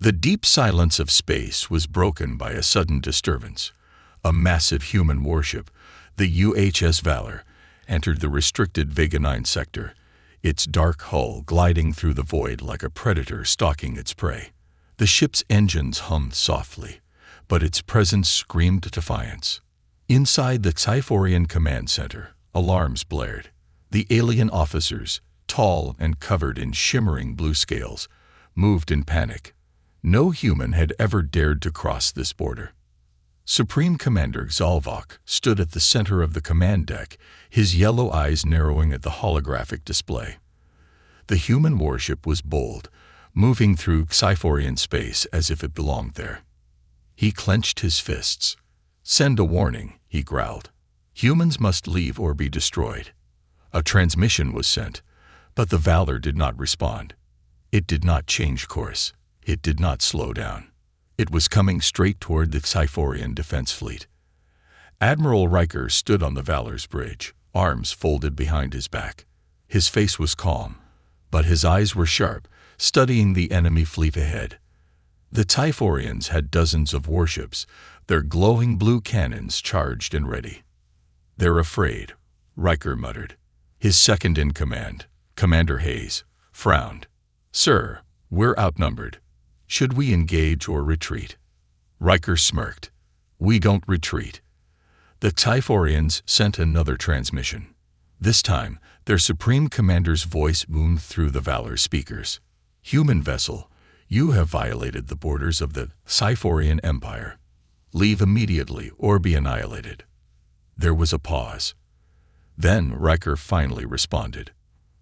The deep silence of space was broken by a sudden disturbance. A massive human warship, the UHS Valor, entered the restricted Vega 9 sector, its dark hull gliding through the void like a predator stalking its prey. The ship's engines hummed softly, but its presence screamed defiance. Inside the Cyphorian command center, alarms blared. The alien officers, tall and covered in shimmering blue scales, moved in panic. No human had ever dared to cross this border. Supreme Commander Xalvok stood at the center of the command deck, his yellow eyes narrowing at the holographic display. The human warship was bold, moving through Cyphorian space as if it belonged there. He clenched his fists. "Send a warning," he growled. "Humans must leave or be destroyed." A transmission was sent, but the Valor did not respond. It did not change course. It did not slow down. It was coming straight toward the Cyphorian defense fleet. Admiral Riker stood on the Valor's bridge, arms folded behind his back. His face was calm, but his eyes were sharp, studying the enemy fleet ahead. The Cyphorians had dozens of warships, their glowing blue cannons charged and ready. "They're afraid," Riker muttered. His second-in-command, Commander Hayes, frowned. "Sir, we're outnumbered. Should we engage or retreat?" Riker smirked. "We don't retreat." The Cyphorians sent another transmission. This time, their Supreme Commander's voice boomed through the Valor speakers. "Human vessel, you have violated the borders of the Cyphorian Empire. Leave immediately or be annihilated." There was a pause. Then Riker finally responded.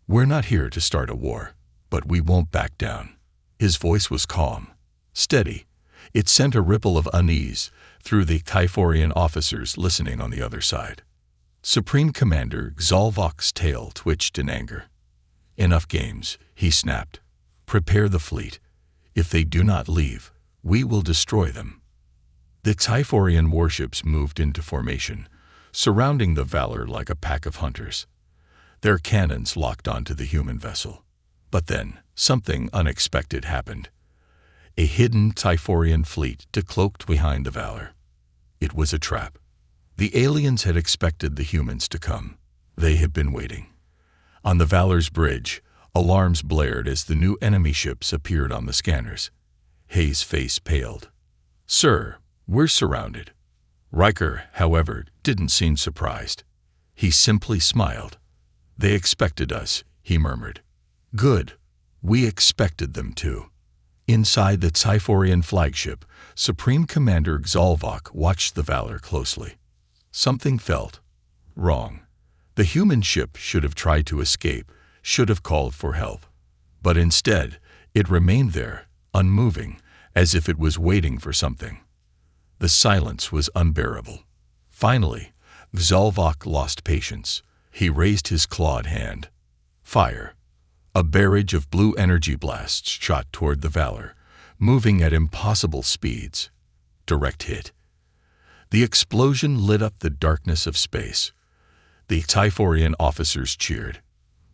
"We're not here to start a war, but we won't back down." His voice was calm, steady. It sent a ripple of unease through the Cyphorian officers listening on the other side. Supreme Commander Xalvok's tail twitched in anger. "Enough games," he snapped. "Prepare the fleet. If they do not leave, we will destroy them." The Cyphorian warships moved into formation, surrounding the Valor like a pack of hunters. Their cannons locked onto the human vessel. But then, something unexpected happened. A hidden Cyphorian fleet decloaked behind the Valor. It was a trap. The aliens had expected the humans to come. They had been waiting. On the Valor's bridge, alarms blared as the new enemy ships appeared on the scanners. Hayes' face paled. "Sir, we're surrounded." Riker, however, didn't seem surprised. He simply smiled. "They expected us," he murmured. "Good. We expected them to." Inside the Cyphorian flagship, Supreme Commander Xalvok watched the Valor closely. Something felt wrong. The human ship should have tried to escape, should have called for help. But instead, it remained there, unmoving, as if it was waiting for something. The silence was unbearable. Finally, Xalvok lost patience. He raised his clawed hand. "Fire." A barrage of blue energy blasts shot toward the Valor, moving at impossible speeds. Direct hit. The explosion lit up the darkness of space. The Cyphorian officers cheered.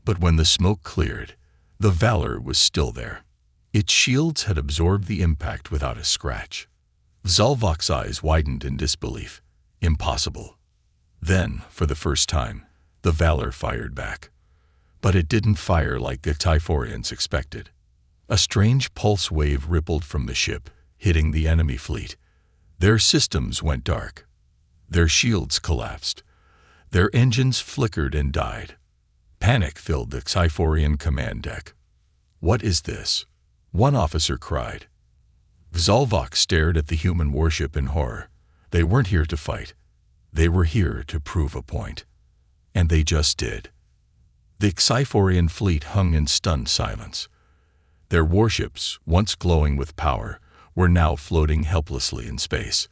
But when the smoke cleared, the Valor was still there. Its shields had absorbed the impact without a scratch. Xalvok's eyes widened in disbelief. Impossible. Then, for the first time, the Valor fired back. But it didn't fire like the Cyphorians expected. A strange pulse wave rippled from the ship, hitting the enemy fleet. Their systems went dark. Their shields collapsed. Their engines flickered and died. Panic filled the Cyphorian command deck. "What is this?" one officer cried. Xalvok stared at the human warship in horror. They weren't here to fight. They were here to prove a point. And they just did. The Cyphorian fleet hung in stunned silence. Their warships, once glowing with power, were now floating helplessly in space.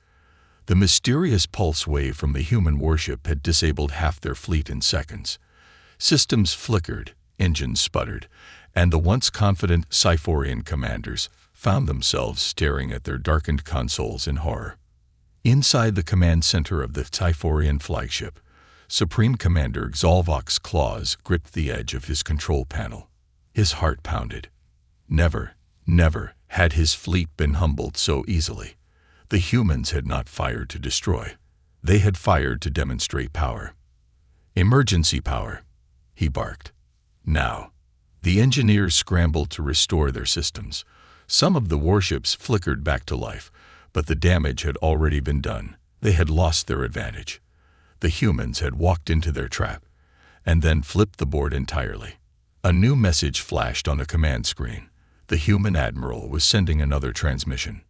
The mysterious pulse wave from the human warship had disabled half their fleet in seconds. Systems flickered, engines sputtered, and the once confident Cyphorian commanders found themselves staring at their darkened consoles in horror. Inside the command center of the Cyphorian flagship, Supreme Commander Xalvok's claws gripped the edge of his control panel. His heart pounded. Never, Never had his fleet been humbled so easily. The humans had not fired to destroy. They had fired to demonstrate power. "Emergency power," he barked. Now, the engineers scrambled to restore their systems. Some of the warships flickered back to life, but the damage had already been done. They had lost their advantage. The humans had walked into their trap, and then flipped the board entirely. A new message flashed on a command screen. The human admiral was sending another transmission.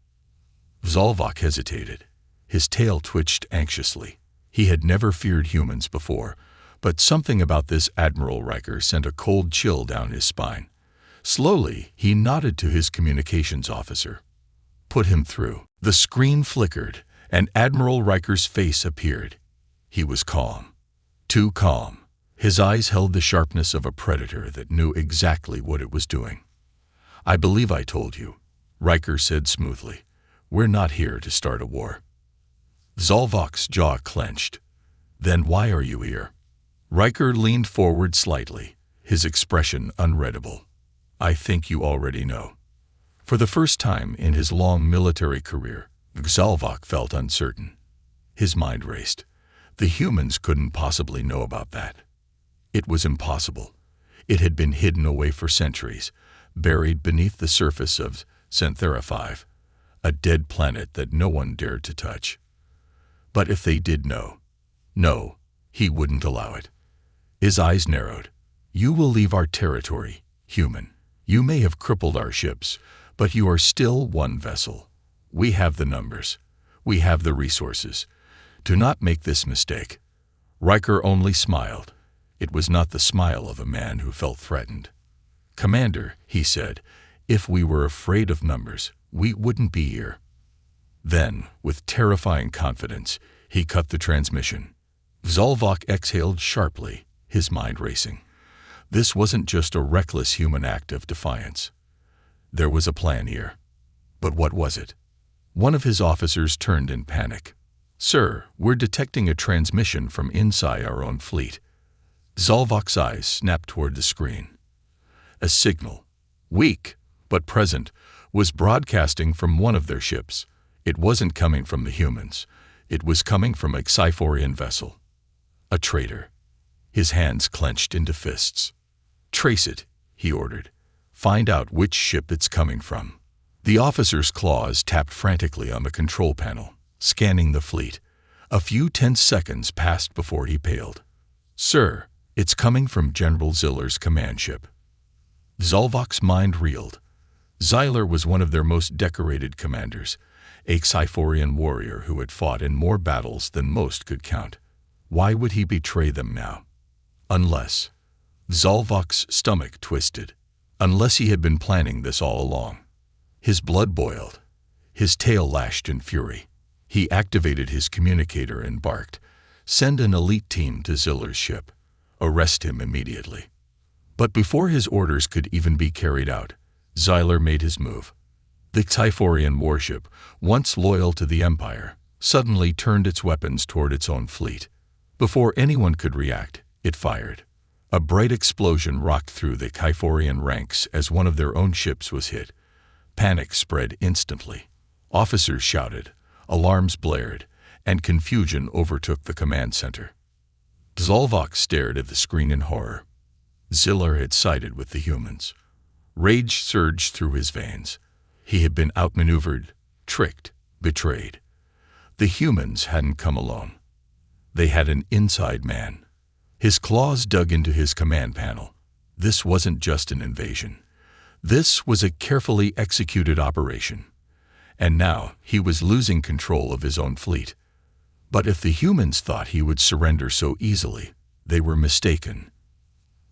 Zalvok hesitated. His tail twitched anxiously. He had never feared humans before, but something about this Admiral Riker sent a cold chill down his spine. Slowly, he nodded to his communications officer. "Put him through." The screen flickered, and Admiral Riker's face appeared. He was calm. Too calm. His eyes held the sharpness of a predator that knew exactly what it was doing. "I believe I told you," Riker said smoothly. "We're not here to start a war." Zalvok's jaw clenched. "Then why are you here?" Riker leaned forward slightly, his expression unreadable. "I think you already know." For the first time in his long military career, Zalvok felt uncertain. His mind raced. The humans couldn't possibly know about that. It was impossible. It had been hidden away for centuries, buried beneath the surface of Synthera 5, a dead planet that no one dared to touch. But if they did know, no, he wouldn't allow it. His eyes narrowed. "You will leave our territory, human. You may have crippled our ships, but you are still one vessel. We have the numbers. We have the resources. Do not make this mistake." Riker only smiled. It was not the smile of a man who felt threatened. "Commander," he said, "if we were afraid of numbers, we wouldn't be here." Then, with terrifying confidence, he cut the transmission. Zalvok exhaled sharply, his mind racing. This wasn't just a reckless human act of defiance. There was a plan here. But what was it? One of his officers turned in panic. "Sir, we're detecting a transmission from inside our own fleet." Zalvok's eyes snapped toward the screen. A signal, weak but present, was broadcasting from one of their ships. It wasn't coming from the humans. It was coming from a Xyphorian vessel. A traitor. His hands clenched into fists. "Trace it," he ordered. "Find out which ship it's coming from." The officer's claws tapped frantically on the control panel, scanning the fleet. A few tense seconds passed before he paled. "Sir, it's coming from General Ziller's command ship." Zalvok's mind reeled. Zyler was one of their most decorated commanders, a Xyphorian warrior who had fought in more battles than most could count. Why would he betray them now? Unless... Zalvok's stomach twisted. Unless he had been planning this all along. His blood boiled. His tail lashed in fury. He activated his communicator and barked, "Send an elite team to Ziller's ship. Arrest him immediately." But before his orders could even be carried out, Zyler made his move. The Xyphorian warship, once loyal to the Empire, suddenly turned its weapons toward its own fleet. Before anyone could react, it fired. A bright explosion rocked through the Xyphorian ranks as one of their own ships was hit. Panic spread instantly. Officers shouted, alarms blared, and confusion overtook the command center. Zalvok stared at the screen in horror. Ziller had sided with the humans. Rage surged through his veins. He had been outmaneuvered, tricked, betrayed. The humans hadn't come alone. They had an inside man. His claws dug into his command panel. This wasn't just an invasion. This was a carefully executed operation. And now he was losing control of his own fleet. But if the humans thought he would surrender so easily, they were mistaken.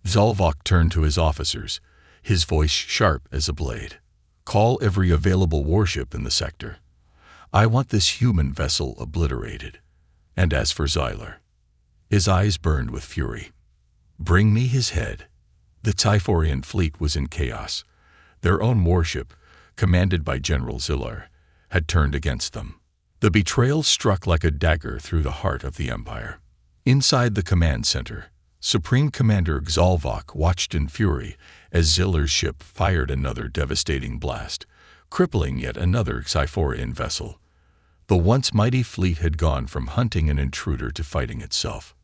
Zalvok turned to his officers, his voice sharp as a blade. "Call every available warship in the sector. I want this human vessel obliterated." And as for Zyler, his eyes burned with fury. "Bring me his head." The Xyphorian fleet was in chaos. Their own warship, commanded by General Ziller, had turned against them. The betrayal struck like a dagger through the heart of the Empire. Inside the command center, Supreme Commander Zalvok watched in fury as Ziller's ship fired another devastating blast, crippling yet another Cyphorian vessel. The once mighty fleet had gone from hunting an intruder to fighting itself.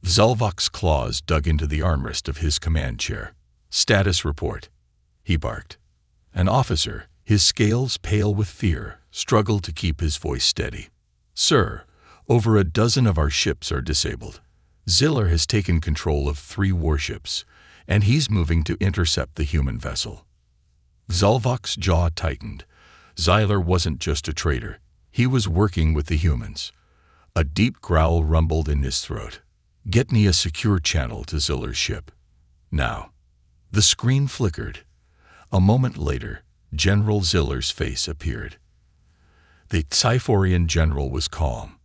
Zalvok's claws dug into the armrest of his command chair. "Status report," he barked. An officer, his scales pale with fear, struggled to keep his voice steady. "Sir, over a dozen of our ships are disabled. Ziller has taken control of 3 warships, and he's moving to intercept the human vessel." Zalvok's jaw tightened. Ziller wasn't just a traitor. He was working with the humans. A deep growl rumbled in his throat. "Get me a secure channel to Ziller's ship. Now." The screen flickered. A moment later, General Ziller's face appeared. The Cyphorian general was calm.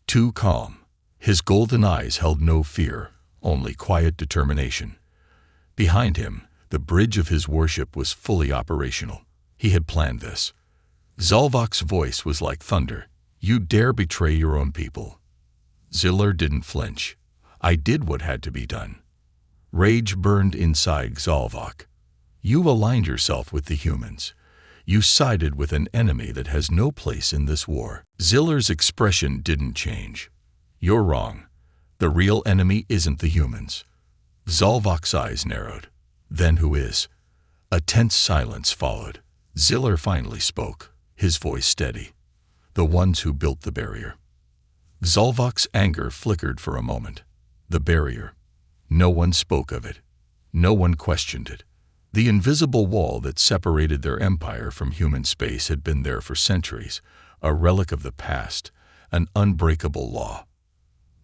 Too calm. His golden eyes held no fear, only quiet determination. Behind him, the bridge of his warship was fully operational. He had planned this. Zalvok's voice was like thunder. "You dare betray your own people?" Ziller didn't flinch. "I did what had to be done." Rage burned inside Zalvok. "You aligned yourself with the humans. You sided with an enemy that has no place in this war." Ziller's expression didn't change. "You're wrong. The real enemy isn't the humans." Zalvok's eyes narrowed. "Then who is?" A tense silence followed. Ziller finally spoke, his voice steady. "The ones who built the barrier." Zalvok's anger flickered for a moment. The barrier. No one spoke of it. No one questioned it. The invisible wall that separated their empire from human space had been there for centuries, a relic of the past, an unbreakable law.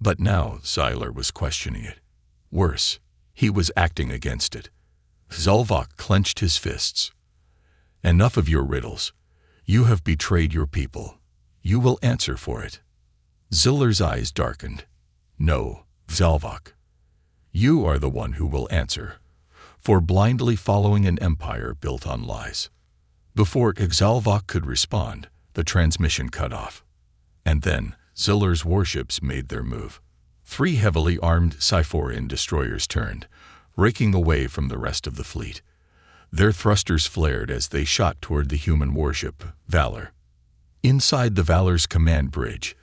But now Ziller was questioning it. Worse, he was acting against it. Zalvok clenched his fists. "Enough of your riddles. You have betrayed your people. You will answer for it." Ziller's eyes darkened. "No, Zalvok. You are the one who will answer, for blindly following an empire built on lies." Before Zalvok could respond, the transmission cut off. And then Ziller's warships made their move. 3 heavily armed Cyphorian destroyers turned, raking away from the rest of the fleet. Their thrusters flared as they shot toward the human warship, Valor. Inside the Valor's command bridge,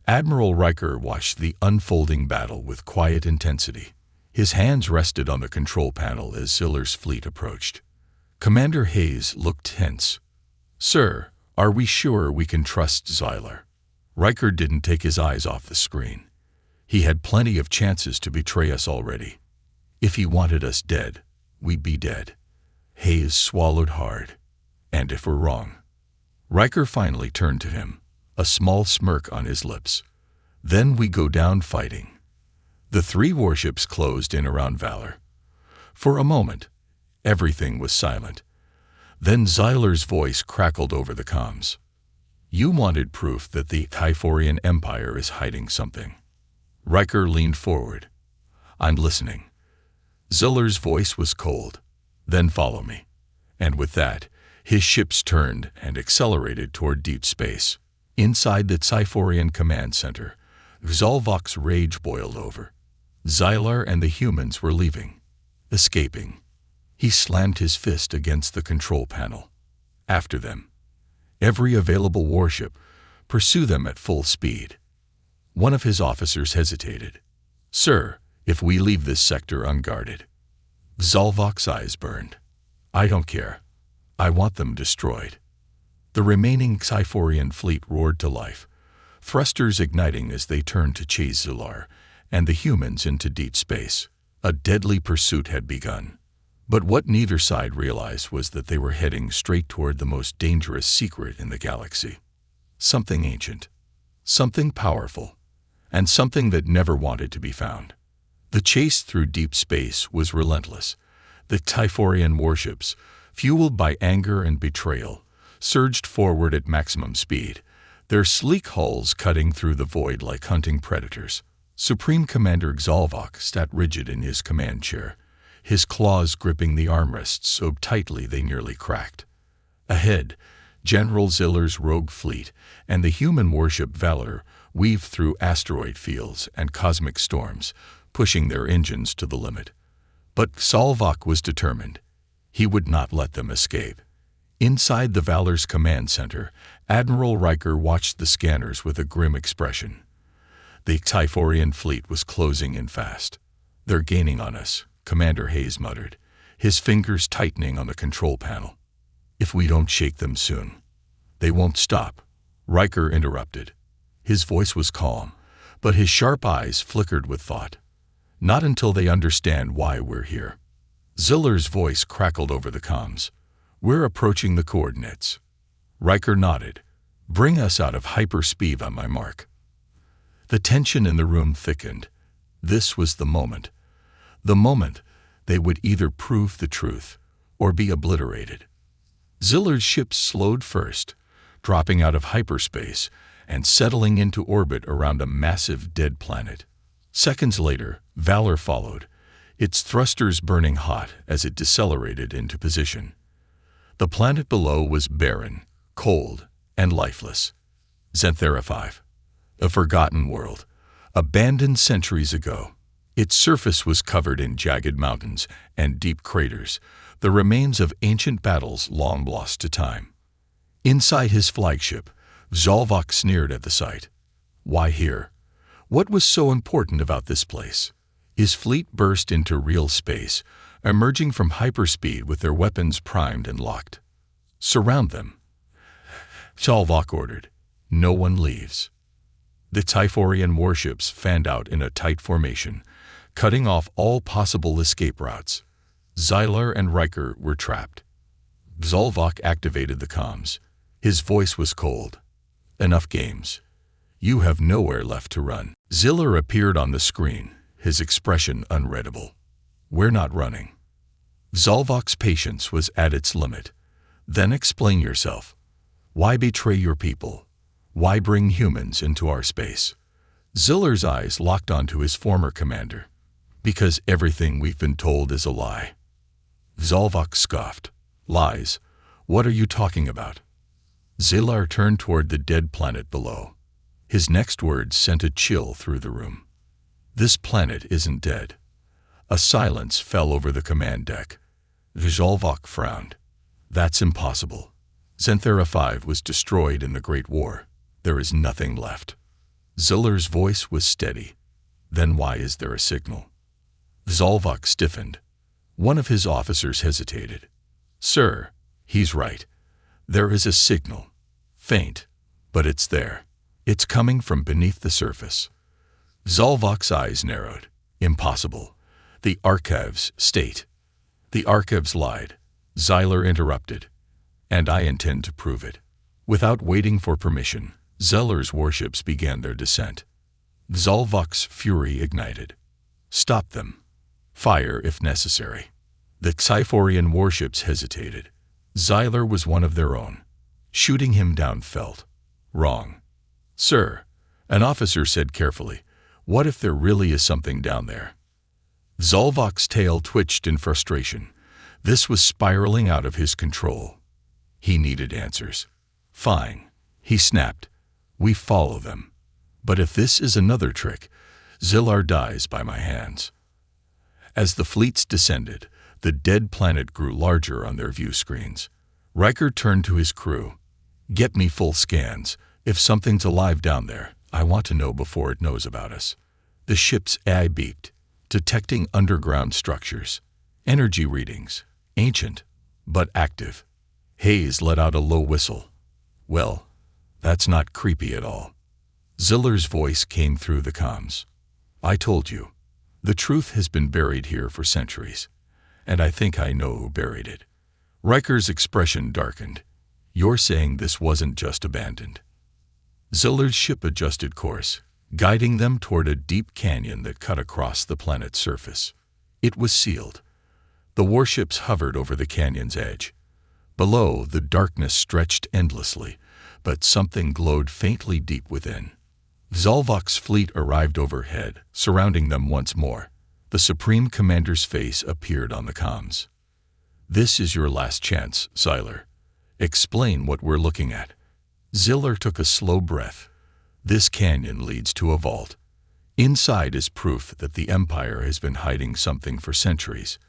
Admiral Riker watched the unfolding battle with quiet intensity. His hands rested on the control panel as Ziller's fleet approached. Commander Hayes looked tense. "Sir, are we sure we can trust Ziller?" Riker didn't take his eyes off the screen. He had plenty of chances to betray us already. If he wanted us dead, we'd be dead. Hayes swallowed hard. "And if we're wrong?" Riker finally turned to him, a small smirk on his lips. "Then we go down fighting." The 3 warships closed in around Valor. For a moment, everything was silent. Then Ziller's voice crackled over the comms. "You wanted proof that the Cyphorian Empire is hiding something." Riker leaned forward. "I'm listening." Ziller's voice was cold. "Then follow me." And with that, his ships turned and accelerated toward deep space. Inside the Cyphorian command center, Zalvok's rage boiled over. Ziller and the humans were leaving, escaping. He slammed his fist against the control panel. After them. Every available warship, pursue them at full speed. One of his officers hesitated. "Sir, if we leave this sector unguarded." Zalvok's eyes burned. "I don't care. I want them destroyed." The remaining Cyphorian fleet roared to life, thrusters igniting as they turned to chase Ziller and the humans into deep space. A deadly pursuit had begun. But what neither side realized was that they were heading straight toward the most dangerous secret in the galaxy. Something ancient, something powerful, and something that never wanted to be found. The chase through deep space was relentless. The Cyphorian warships, fueled by anger and betrayal, surged forward at maximum speed, their sleek hulls cutting through the void like hunting predators. Supreme Commander Zalvok sat rigid in his command chair, his claws gripping the armrests so tightly they nearly cracked. Ahead, General Ziller's rogue fleet and the human warship Valor weaved through asteroid fields and cosmic storms, pushing their engines to the limit. But Zalvok was determined. He would not let them escape. Inside the Valor's command center, Admiral Riker watched the scanners with a grim expression. The Typhorian fleet was closing in fast. "They're gaining on us," Commander Hayes muttered, his fingers tightening on the control panel. "If we don't shake them soon." "They won't stop," Riker interrupted. His voice was calm, but his sharp eyes flickered with thought. "Not until they understand why we're here." Ziller's voice crackled over the comms. "We're approaching the coordinates." Riker nodded. "Bring us out of hyperspeed on my mark." The tension in the room thickened. This was the moment. The moment they would either prove the truth or be obliterated. Ziller's ship slowed first, dropping out of hyperspace and settling into orbit around a massive dead planet. Seconds later, Valor followed, its thrusters burning hot as it decelerated into position. The planet below was barren, cold, and lifeless. Xanthera 5. A forgotten world, abandoned centuries ago. Its surface was covered in jagged mountains and deep craters, the remains of ancient battles long lost to time. Inside his flagship, Zalvok sneered at the sight. Why here? What was so important about this place? His fleet burst into real space, emerging from hyperspeed with their weapons primed and locked. "Surround them," Zalvok ordered. "No one leaves." The Typhorian warships fanned out in a tight formation, cutting off all possible escape routes. Zyler and Riker were trapped. Zalvok activated the comms. His voice was cold. "Enough games. You have nowhere left to run." Ziller appeared on the screen, his expression unreadable. "We're not running." Zalvok's patience was at its limit. "Then explain yourself. Why betray your people? Why bring humans into our space?" Ziller's eyes locked onto his former commander. "Because everything we've been told is a lie." Zalvok scoffed. "Lies? What are you talking about?" Zillar turned toward the dead planet below. His next words sent a chill through the room. "This planet isn't dead." A silence fell over the command deck. Zalvok frowned. "That's impossible. Xanthera 5 was destroyed in the Great War. There is nothing left." Ziller's voice was steady. "Then why is there a signal?" Zalvok stiffened. One of his officers hesitated. "Sir, he's right. There is a signal. Faint, but it's there. It's coming from beneath the surface." Zalvok's eyes narrowed. "Impossible. The archives state." "The archives lied," Zyler interrupted. "And I intend to prove it." Without waiting for permission, Zeller's warships began their descent. Zalvok's fury ignited. "Stop them. Fire if necessary." The Typhorian warships hesitated. Zyler was one of their own. Shooting him down felt wrong. "Sir," an officer said carefully, "what if there really is something down there?" Zalvok's tail twitched in frustration. This was spiraling out of his control. He needed answers. "Fine," he snapped. "We follow them. But if this is another trick, Zillar dies by my hands." As the fleets descended, the dead planet grew larger on their view screens. Riker turned to his crew. "Get me full scans. If something's alive down there, I want to know before it knows about us." The ship's AI beeped, detecting underground structures. Energy readings, ancient, but active. Hayes let out a low whistle. "Well, that's not creepy at all." Ziller's voice came through the comms. "I told you. The truth has been buried here for centuries. And I think I know who buried it." Riker's expression darkened. "You're saying this wasn't just abandoned?" Ziller's ship adjusted course, guiding them toward a deep canyon that cut across the planet's surface. It was sealed. The warships hovered over the canyon's edge. Below, the darkness stretched endlessly, but something glowed faintly deep within. Zalvok's fleet arrived overhead, surrounding them once more. The Supreme Commander's face appeared on the comms. "This is your last chance, Zyler. Explain what we're looking at." Ziller took a slow breath. "This canyon leads to a vault. Inside is proof that the Empire has been hiding something for centuries.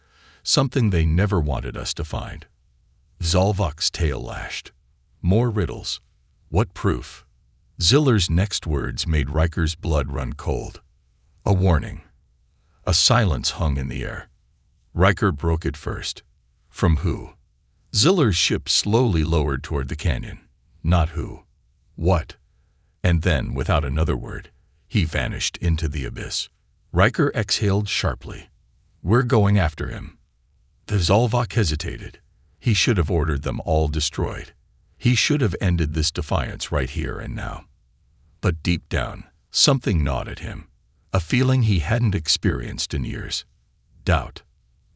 something they never wanted us to find. Zalvok's tail lashed. More riddles. What proof? Ziller's next words made Riker's blood run cold. A warning. A silence hung in the air. Riker broke it first. From who? Ziller's ship slowly lowered toward the canyon. Not who. What? And then, without another word, he vanished into the abyss. Riker exhaled sharply. We're going after him. The Zalvok hesitated. He should have ordered them all destroyed. He should have ended this defiance right here and now. But deep down, something gnawed at him. A feeling he hadn't experienced in years. Doubt.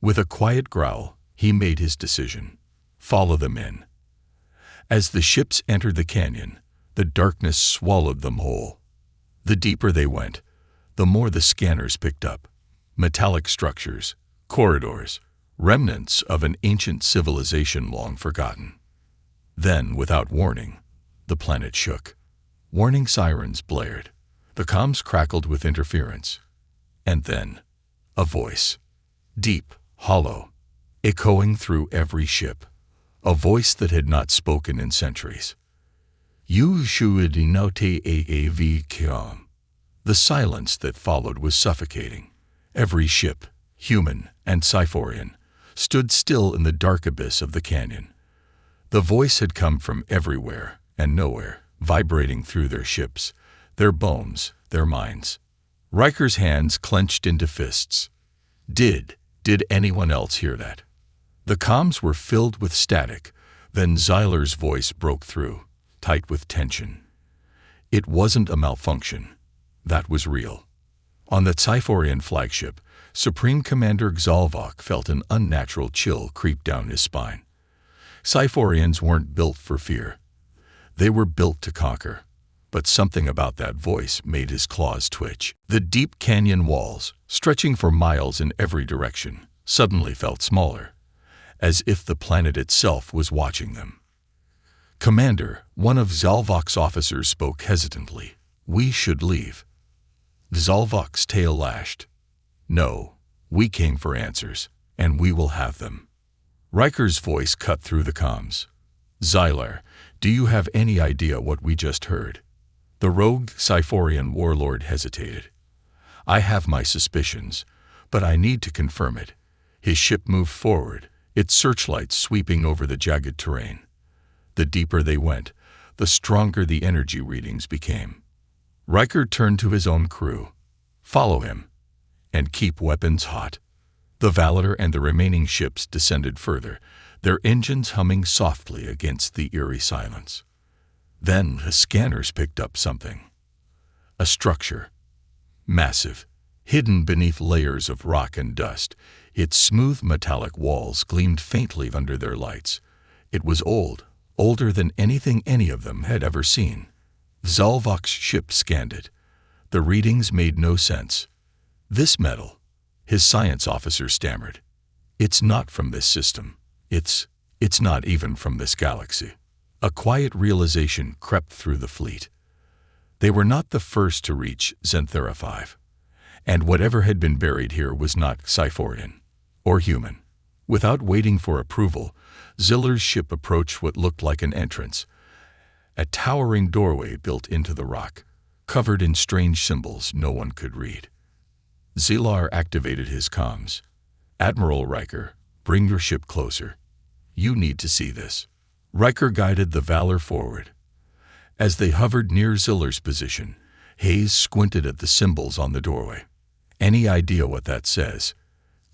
With a quiet growl, he made his decision. Follow them in. As the ships entered the canyon, the darkness swallowed them whole. The deeper they went, the more the scanners picked up. Metallic structures, corridors, remnants of an ancient civilization long forgotten. Then, without warning, the planet shook. Warning sirens blared. The comms crackled with interference. And then, a voice. Deep, hollow, echoing through every ship. A voice that had not spoken in centuries. You should note AAV. The silence that followed was suffocating. Every ship, human and Scyphorian, stood still in the dark abyss of the canyon. The voice had come from everywhere and nowhere, vibrating through their ships, their bones, their minds. Riker's hands clenched into fists. Did anyone else hear that? The comms were filled with static, then Zyler's voice broke through, tight with tension. It wasn't a malfunction. That was real. On the Scyphorian flagship, Supreme Commander Zalvok felt an unnatural chill creep down his spine. Scyphorians weren't built for fear. They were built to conquer. But something about that voice made his claws twitch. The deep canyon walls, stretching for miles in every direction, suddenly felt smaller, as if the planet itself was watching them. Commander, one of Zalvok's officers spoke hesitantly. We should leave. Zalvok's tail lashed. No, we came for answers, and we will have them. Riker's voice cut through the comms. Zyler, do you have any idea what we just heard? The rogue Scyphorian warlord hesitated. I have my suspicions, but I need to confirm it. His ship moved forward, its searchlights sweeping over the jagged terrain. The deeper they went, the stronger the energy readings became. Riker turned to his own crew. Follow him, and keep weapons hot. The Valor and the remaining ships descended further, their engines humming softly against the eerie silence. Then the scanners picked up something. A structure. Massive, hidden beneath layers of rock and dust, its smooth metallic walls gleamed faintly under their lights. It was old, older than anything any of them had ever seen. Zalvok's ship scanned it. The readings made no sense. This metal, his science officer stammered. It's not from this system. It's not even from this galaxy. A quiet realization crept through the fleet. They were not the first to reach Zenthera 5. And whatever had been buried here was not Scyphorian or human. Without waiting for approval, Ziller's ship approached what looked like an entrance. A towering doorway built into the rock, covered in strange symbols no one could read. Zillar activated his comms. Admiral Riker, bring your ship closer. You need to see this. Riker guided the Valor forward. As they hovered near Ziller's position, Hayes squinted at the symbols on the doorway. Any idea what that says?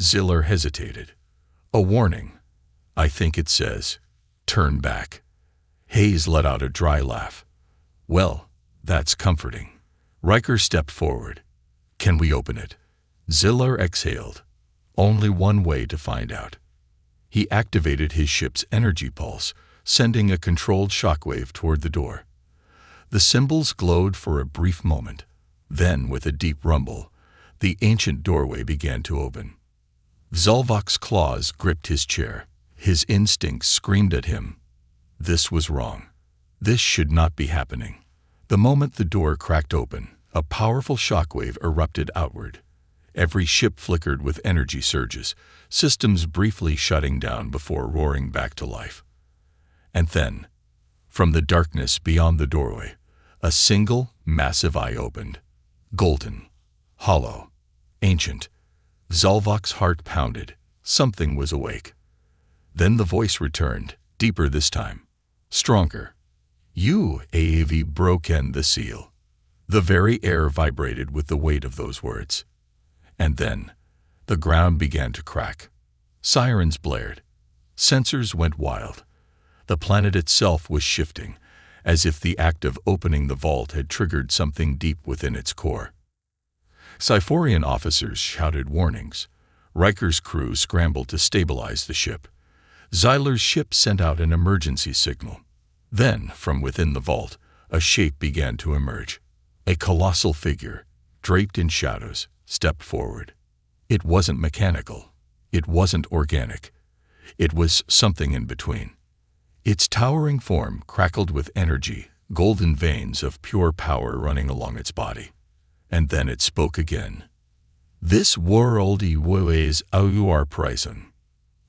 Ziller hesitated. A warning. I think it says, turn back. Hayes let out a dry laugh. Well, that's comforting. Riker stepped forward. Can we open it? Ziller exhaled. Only one way to find out. He activated his ship's energy pulse, sending a controlled shockwave toward the door. The symbols glowed for a brief moment. Then, with a deep rumble, the ancient doorway began to open. Zalvok's claws gripped his chair. His instincts screamed at him. This was wrong. This should not be happening. The moment the door cracked open, a powerful shockwave erupted outward. Every ship flickered with energy surges, systems briefly shutting down before roaring back to life. And then, from the darkness beyond the doorway, a single, massive eye opened. Golden, hollow, ancient. Zalvok's heart pounded. Something was awake. Then the voice returned, deeper this time, stronger. "You, AAV, broken the seal." The very air vibrated with the weight of those words. And then, the ground began to crack. Sirens blared. Sensors went wild. The planet itself was shifting, as if the act of opening the vault had triggered something deep within its core. Cyphorian officers shouted warnings. Riker's crew scrambled to stabilize the ship. Zyler's ship sent out an emergency signal. Then, from within the vault, a shape began to emerge. A colossal figure, draped in shadows, stepped forward. It wasn't mechanical. It wasn't organic. It was something in between. Its towering form crackled with energy, golden veins of pure power running along its body. And then it spoke again. "This world is our prison."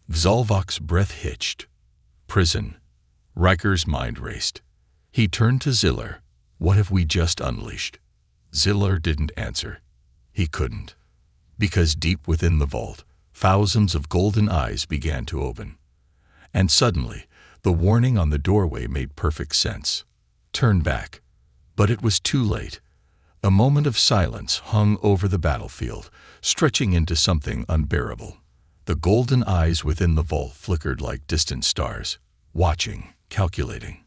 Zalvok's breath hitched. Prison. Riker's mind raced. He turned to Ziller. "What have we just unleashed?" Ziller didn't answer. He couldn't. Because deep within the vault, thousands of golden eyes began to open. And suddenly, the warning on the doorway made perfect sense. Turn back. But it was too late. A moment of silence hung over the battlefield, stretching into something unbearable. The golden eyes within the vault flickered like distant stars, watching, calculating.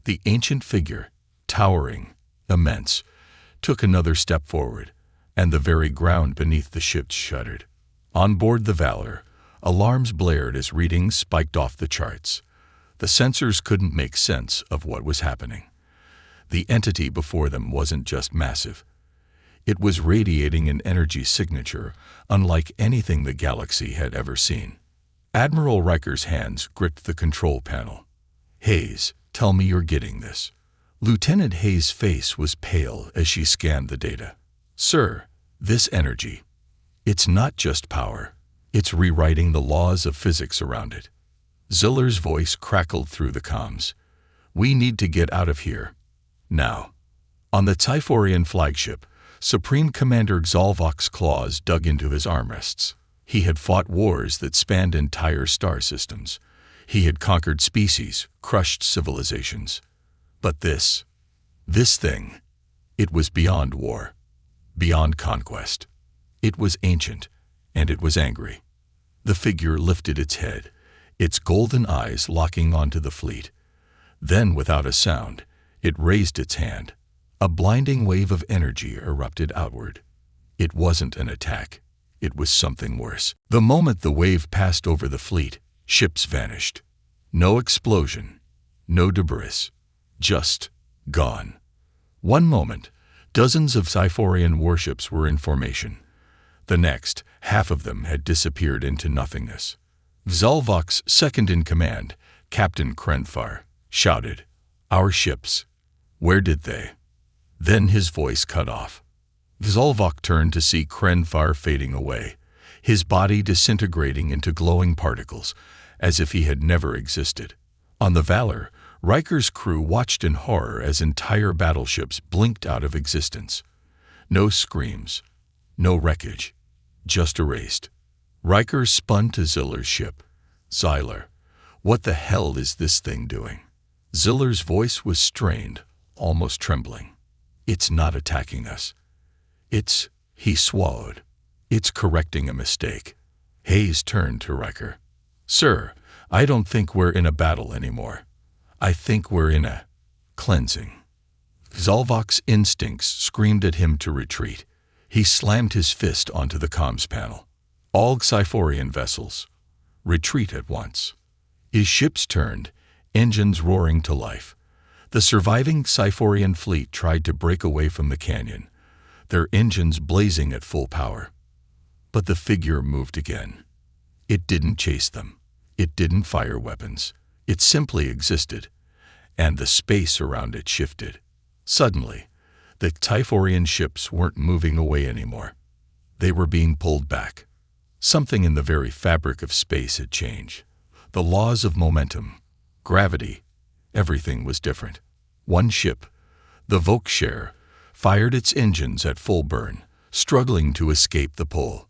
The ancient figure, towering, immense, took another step forward, and the very ground beneath the ship shuddered. On board the Valor, alarms blared as readings spiked off the charts. The sensors couldn't make sense of what was happening. The entity before them wasn't just massive. It was radiating an energy signature unlike anything the galaxy had ever seen. Admiral Riker's hands gripped the control panel. "Hayes, tell me you're getting this." Lieutenant Hayes' face was pale as she scanned the data. "Sir, this energy, it's not just power. It's rewriting the laws of physics around it." Ziller's voice crackled through the comms. "We need to get out of here. Now." On the Typhorian flagship, Supreme Commander Zalvok's claws dug into his armrests. He had fought wars that spanned entire star systems. He had conquered species, crushed civilizations. But this thing, it was beyond war, beyond conquest. It was ancient, and it was angry. The figure lifted its head, its golden eyes locking onto the fleet. Then, without a sound, it raised its hand. A blinding wave of energy erupted outward. It wasn't an attack. It was something worse. The moment the wave passed over the fleet, ships vanished. No explosion, no debris, just gone. One moment, dozens of Cyphorian warships were in formation. The next, half of them had disappeared into nothingness. Zalvok's second-in-command, Captain Krenfar, shouted, "Our ships, where did they?" Then his voice cut off. Zalvok turned to see Krenfar fading away, his body disintegrating into glowing particles, as if he had never existed. On the Valor, Riker's crew watched in horror as entire battleships blinked out of existence. No screams, no wreckage, just erased. Riker spun to Ziller's ship. "Zyler, what the hell is this thing doing?" Ziller's voice was strained, almost trembling. "It's not attacking us. He swallowed. It's correcting a mistake." Hayes turned to Riker. "Sir, I don't think we're in a battle anymore. I think we're in a cleansing." Zalvok's instincts screamed at him to retreat. He slammed his fist onto the comms panel. "All Cyphorian vessels, retreat at once." His ships turned, engines roaring to life. The surviving Cyphorian fleet tried to break away from the canyon, their engines blazing at full power. But the figure moved again. It didn't chase them. It didn't fire weapons. It simply existed, and the space around it shifted. Suddenly, the Typhorian ships weren't moving away anymore. They were being pulled back. Something in the very fabric of space had changed. The laws of momentum, gravity, everything was different. One ship, the Volkshare, fired its engines at full burn, struggling to escape the pull.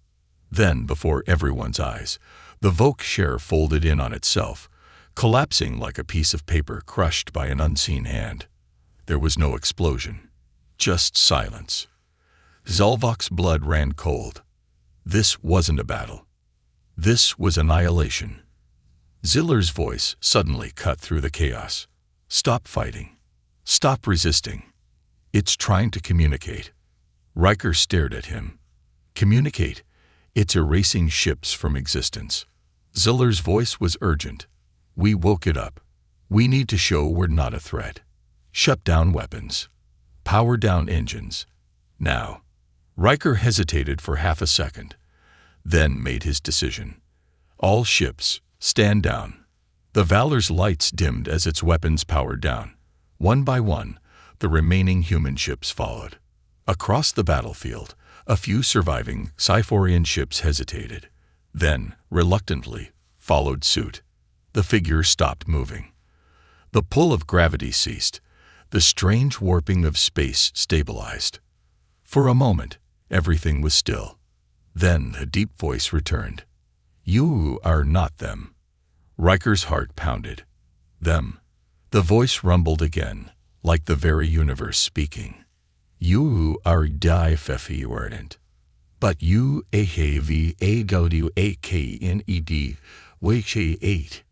Then, before everyone's eyes, the Volkshare folded in on itself, collapsing like a piece of paper crushed by an unseen hand. There was no explosion, just silence. Zolvok's blood ran cold. This wasn't a battle. This was annihilation. Ziller's voice suddenly cut through the chaos. Stop fighting. Stop resisting. It's trying to communicate. Riker stared at him. Communicate. It's erasing ships from existence. Ziller's voice was urgent. We woke it up. We need to show we're not a threat. Shut down weapons. Power down engines. Now. Riker hesitated for half a second, then made his decision. All ships, stand down. The Valor's lights dimmed as its weapons powered down. One by one, the remaining human ships followed. Across the battlefield, a few surviving Cyphorian ships hesitated, then, reluctantly, followed suit. The figure stopped moving. The pull of gravity ceased. The strange warping of space stabilized. For a moment, everything was still. Then a deep voice returned. You are not them. Riker's heart pounded. Them. The voice rumbled again, like the very universe speaking. You are die fefiorent. But you ahv agaudu akned wake 8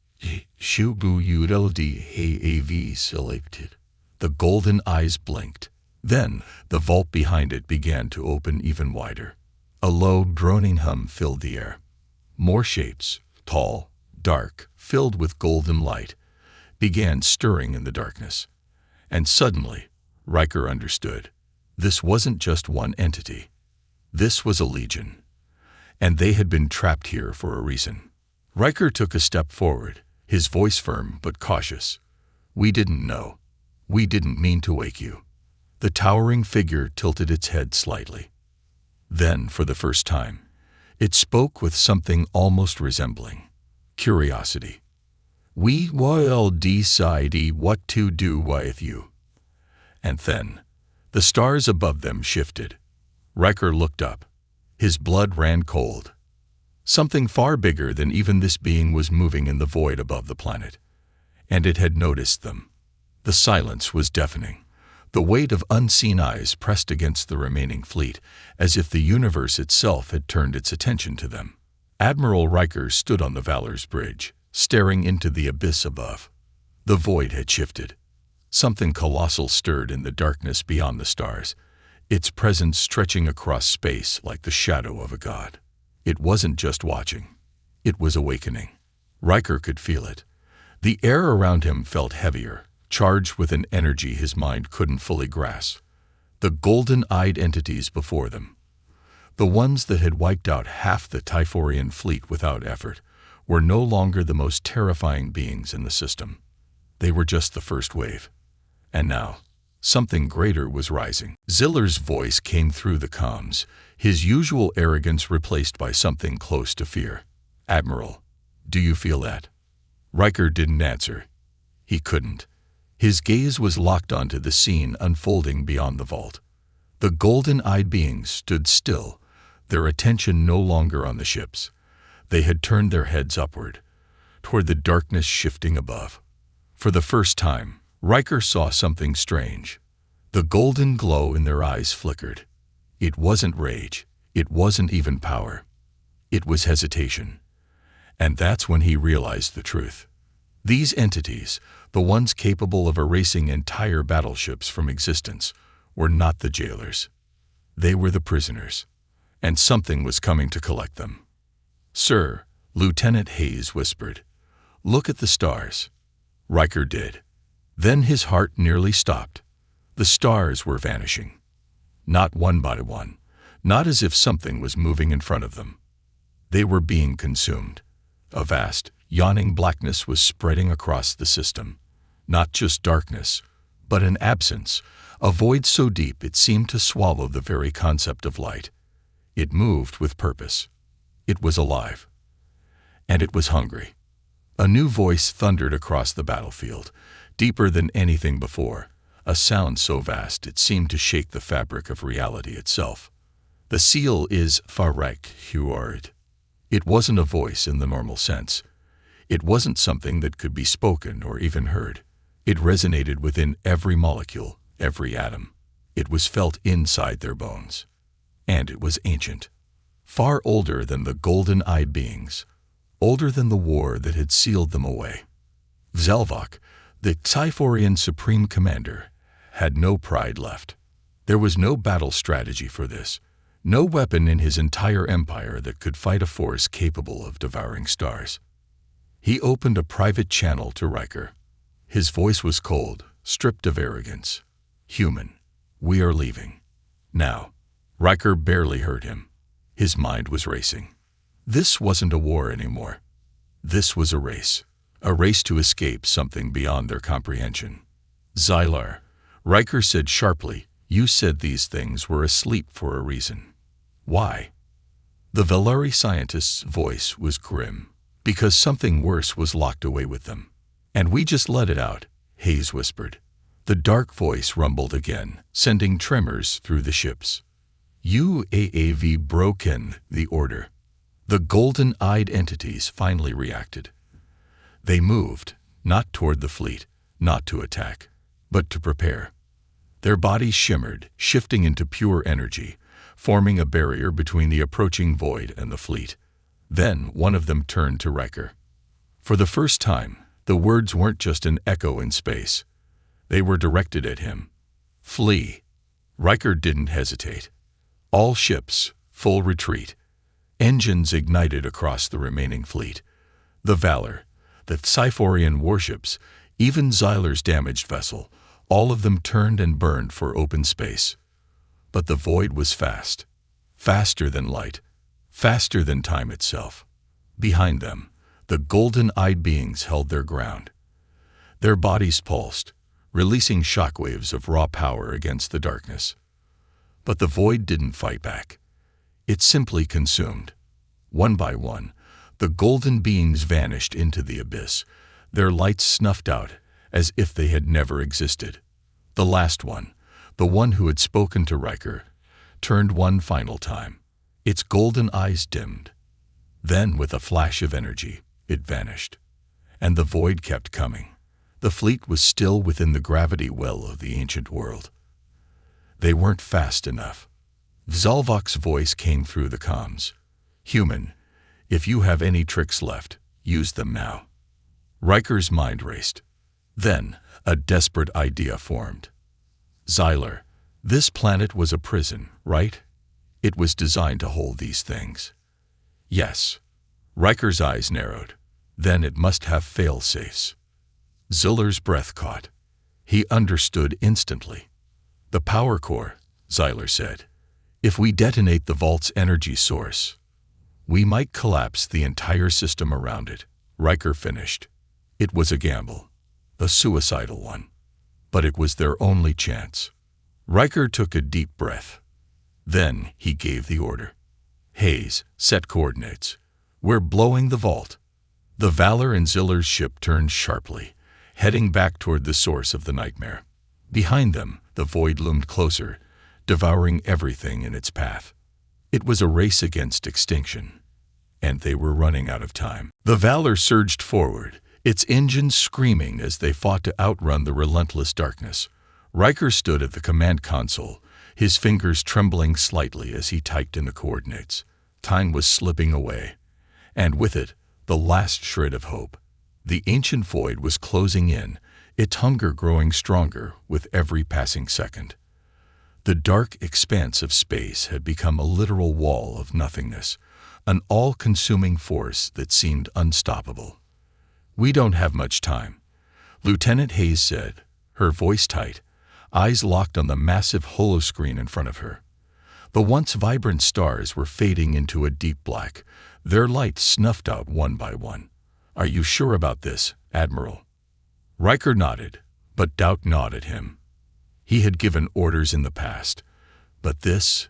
shugu udld haav selected. The golden eyes blinked. Then, the vault behind it began to open even wider. A low, droning hum filled the air. More shapes, tall, dark, filled with golden light, began stirring in the darkness. And suddenly, Riker understood. This wasn't just one entity. This was a legion. And they had been trapped here for a reason. Riker took a step forward, his voice firm but cautious. We didn't know. We didn't mean to wake you. The towering figure tilted its head slightly. Then, for the first time, it spoke with something almost resembling curiosity. We will decide what to do with you. And then, the stars above them shifted. Riker looked up. His blood ran cold. Something far bigger than even this being was moving in the void above the planet. And it had noticed them. The silence was deafening. The weight of unseen eyes pressed against the remaining fleet, as if the universe itself had turned its attention to them. Admiral Riker stood on the Valor's bridge, staring into the abyss above. The void had shifted. Something colossal stirred in the darkness beyond the stars, its presence stretching across space like the shadow of a god. It wasn't just watching. It was awakening. Riker could feel it. The air around him felt heavier, charged with an energy his mind couldn't fully grasp. The golden-eyed entities before them, the ones that had wiped out half the Typhorian fleet without effort, were no longer the most terrifying beings in the system. They were just the first wave. And now, something greater was rising. Ziller's voice came through the comms, his usual arrogance replaced by something close to fear. Admiral, do you feel that? Riker didn't answer. He couldn't. His gaze was locked onto the scene unfolding beyond the vault. The golden-eyed beings stood still, their attention no longer on the ships. They had turned their heads upward, toward the darkness shifting above. For the first time, Riker saw something strange. The golden glow in their eyes flickered. It wasn't rage. It wasn't even power. It was hesitation. And that's when he realized the truth. These entities, the ones capable of erasing entire battleships from existence, were not the jailers. They were the prisoners, and something was coming to collect them. Sir, Lieutenant Hayes whispered, look at the stars. Riker did. Then his heart nearly stopped. The stars were vanishing. Not one by one, not as if something was moving in front of them. They were being consumed. A vast, yawning blackness was spreading across the system. Not just darkness, but an absence, a void so deep it seemed to swallow the very concept of light. It moved with purpose. It was alive. And it was hungry. A new voice thundered across the battlefield, deeper than anything before, a sound so vast it seemed to shake the fabric of reality itself. The seal is unprepared. It wasn't a voice in the normal sense. It wasn't something that could be spoken or even heard. It resonated within every molecule, every atom. It was felt inside their bones. And it was ancient. Far older than the golden-eyed beings. Older than the war that had sealed them away. Zelvok, the Typhorian Supreme Commander, had no pride left. There was no battle strategy for this. No weapon in his entire empire that could fight a force capable of devouring stars. He opened a private channel to Riker. His voice was cold, stripped of arrogance. Human, we are leaving. Now. Riker barely heard him. His mind was racing. This wasn't a war anymore. This was a race to escape something beyond their comprehension. Xylar, Riker said sharply, you said these things were asleep for a reason. Why? The Valari scientist's voice was grim. Because something worse was locked away with them. And we just let it out, Hayes whispered. The dark voice rumbled again, sending tremors through the ships. UAAV broken the order. The golden-eyed entities finally reacted. They moved, not toward the fleet, not to attack, but to prepare. Their bodies shimmered, shifting into pure energy, forming a barrier between the approaching void and the fleet. Then one of them turned to Riker. For the first time, the words weren't just an echo in space. They were directed at him. Flee. Riker didn't hesitate. All ships, full retreat. Engines ignited across the remaining fleet. The Valor, the Typhorian warships, even Xylar's damaged vessel, all of them turned and burned for open space. But the void was fast. Faster than light. Faster than time itself. Behind them, the golden-eyed beings held their ground. Their bodies pulsed, releasing shockwaves of raw power against the darkness. But the void didn't fight back. It simply consumed. One by one, the golden beings vanished into the abyss, their lights snuffed out as if they had never existed. The last one, the one who had spoken to Riker, turned one final time. Its golden eyes dimmed. Then, with a flash of energy, it vanished. And the void kept coming. The fleet was still within the gravity well of the ancient world. They weren't fast enough. Zalvok's voice came through the comms. Human, if you have any tricks left, use them now. Riker's mind raced. Then, a desperate idea formed. Xylar, this planet was a prison, right? It was designed to hold these things. Yes. Riker's eyes narrowed. Then it must have fail-safes. Xylar's breath caught. He understood instantly. The power core, Xylar said. If we detonate the vault's energy source, we might collapse the entire system around it. Riker finished. It was a gamble. A suicidal one. But it was their only chance. Riker took a deep breath. Then he gave the order. Hayes, set coordinates. We're blowing the vault. The Valor and Xylar's ship turned sharply, heading back toward the source of the nightmare. Behind them, the void loomed closer, devouring everything in its path. It was a race against extinction, and they were running out of time. The Valor surged forward, its engines screaming as they fought to outrun the relentless darkness. Riker stood at the command console, his fingers trembling slightly as he typed in the coordinates. Time was slipping away, and with it, the last shred of hope. The ancient void was closing in, its hunger growing stronger with every passing second. The dark expanse of space had become a literal wall of nothingness, an all-consuming force that seemed unstoppable. We don't have much time, Lieutenant Hayes said, her voice tight, eyes locked on the massive holoscreen in front of her. The once vibrant stars were fading into a deep black, their lights snuffed out one by one. Are you sure about this, Admiral? Riker nodded, but doubt gnawed at him. He had given orders in the past, but this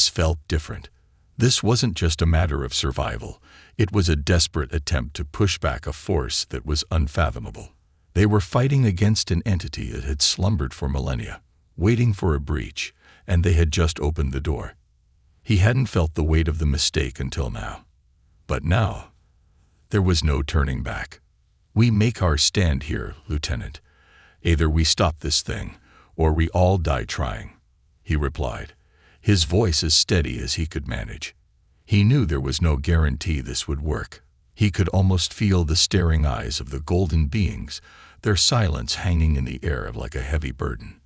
felt different. This wasn't just a matter of survival. It was a desperate attempt to push back a force that was unfathomable. They were fighting against an entity that had slumbered for millennia, waiting for a breach, and they had just opened the door. He hadn't felt the weight of the mistake until now. But now, there was no turning back. "We make our stand here, Lieutenant. Either we stop this thing, or we all die trying," he replied, his voice as steady as he could manage. He knew there was no guarantee this would work. He could almost feel the staring eyes of the golden beings, their silence hanging in the air like a heavy burden.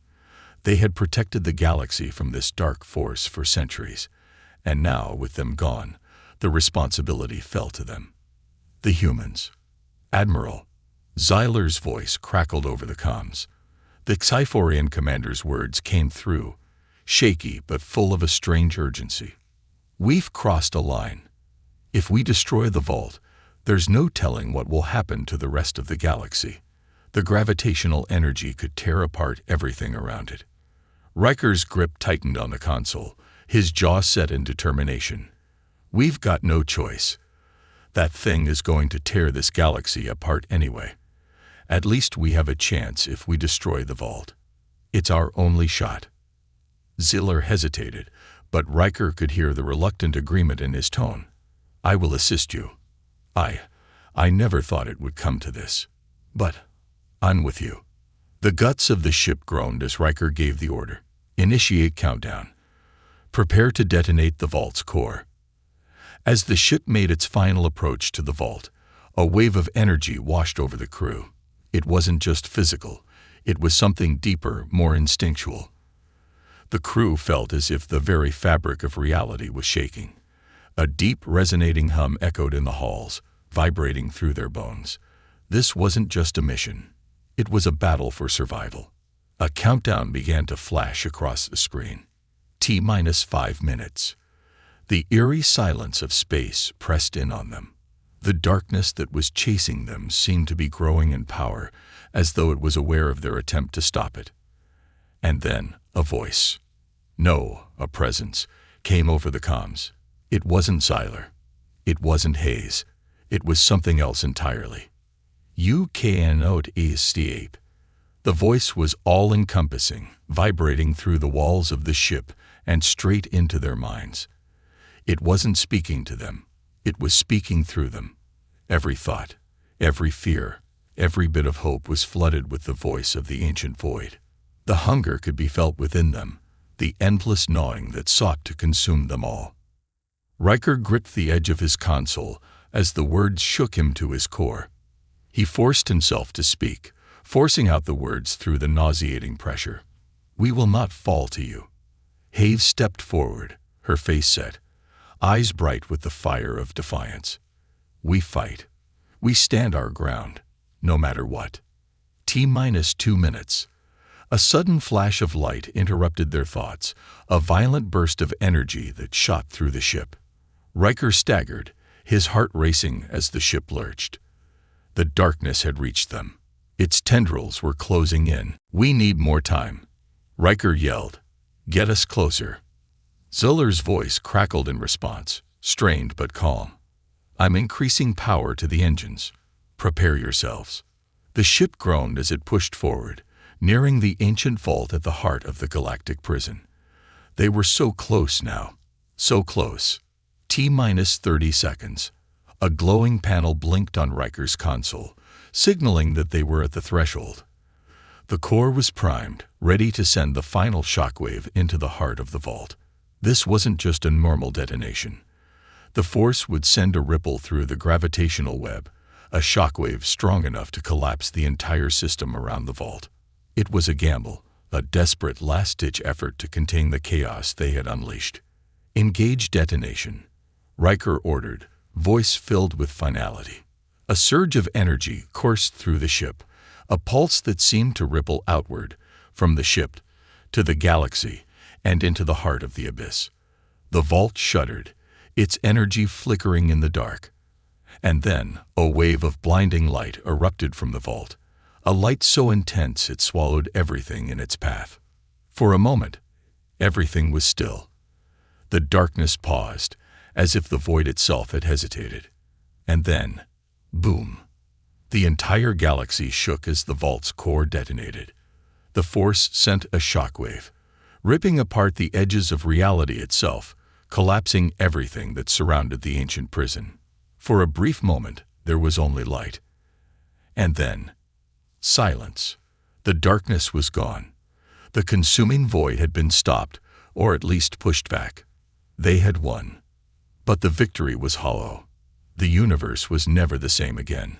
They had protected the galaxy from this dark force for centuries, and now, with them gone, the responsibility fell to them. The humans. "Admiral." Zyler's voice crackled over the comms. The Xyphorian commander's words came through, shaky but full of a strange urgency. "We've crossed a line. If we destroy the vault, there's no telling what will happen to the rest of the galaxy. The gravitational energy could tear apart everything around it." Riker's grip tightened on the console, his jaw set in determination. "We've got no choice. That thing is going to tear this galaxy apart anyway. At least we have a chance if we destroy the vault. It's our only shot." Ziller hesitated, but Riker could hear the reluctant agreement in his tone. "I will assist you. I never thought it would come to this. But I'm with you." The guts of the ship groaned as Riker gave the order. "Initiate countdown. Prepare to detonate the vault's core." As the ship made its final approach to the vault, a wave of energy washed over the crew. It wasn't just physical. It was something deeper, more instinctual. The crew felt as if the very fabric of reality was shaking. A deep, resonating hum echoed in the halls, vibrating through their bones. This wasn't just a mission. It was a battle for survival. A countdown began to flash across the screen. T-5 minutes. The eerie silence of space pressed in on them. The darkness that was chasing them seemed to be growing in power, as though it was aware of their attempt to stop it. And then, a voice. No, a presence, came over the comms. It wasn't Zyler. It wasn't Hayes. It was something else entirely. "You cannot escape." The voice was all-encompassing, vibrating through the walls of the ship and straight into their minds. It wasn't speaking to them. It was speaking through them. Every thought, every fear, every bit of hope was flooded with the voice of the ancient void. The hunger could be felt within them, the endless gnawing that sought to consume them all. Riker gripped the edge of his console as the words shook him to his core. He forced himself to speak, forcing out the words through the nauseating pressure. "We will not fall to you." Hayes stepped forward, her face set, eyes bright with the fire of defiance. "We fight. We stand our ground, no matter what." T-2 minutes. A sudden flash of light interrupted their thoughts, a violent burst of energy that shot through the ship. Riker staggered, his heart racing as the ship lurched. The darkness had reached them. Its tendrils were closing in. "We need more time." Riker yelled, "Get us closer." Ziller's voice crackled in response, strained but calm. "I'm increasing power to the engines. Prepare yourselves." The ship groaned as it pushed forward, nearing the ancient vault at the heart of the galactic prison. They were so close now, so close. T-30 seconds. A glowing panel blinked on Riker's console, signaling that they were at the threshold. The core was primed, ready to send the final shockwave into the heart of the vault. This wasn't just a normal detonation. The force would send a ripple through the gravitational web, a shockwave strong enough to collapse the entire system around the vault. It was a gamble, a desperate last-ditch effort to contain the chaos they had unleashed. "Engage detonation," Riker ordered, voice filled with finality. A surge of energy coursed through the ship, a pulse that seemed to ripple outward, from the ship to the galaxy and into the heart of the abyss. The vault shuddered, its energy flickering in the dark. And then a wave of blinding light erupted from the vault, a light so intense it swallowed everything in its path. For a moment, everything was still. The darkness paused, as if the void itself had hesitated. And then, boom! The entire galaxy shook as the vault's core detonated. The force sent a shockwave, ripping apart the edges of reality itself, collapsing everything that surrounded the ancient prison. For a brief moment, there was only light. And then, silence. The darkness was gone. The consuming void had been stopped, or at least pushed back. They had won. But the victory was hollow. The universe was never the same again.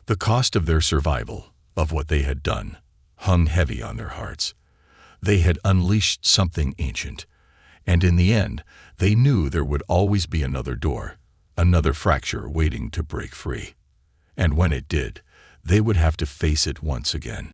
The cost of their survival, of what they had done, hung heavy on their hearts. They had unleashed something ancient, and in the end, they knew there would always be another door, another fracture waiting to break free. And when it did, they would have to face it once again.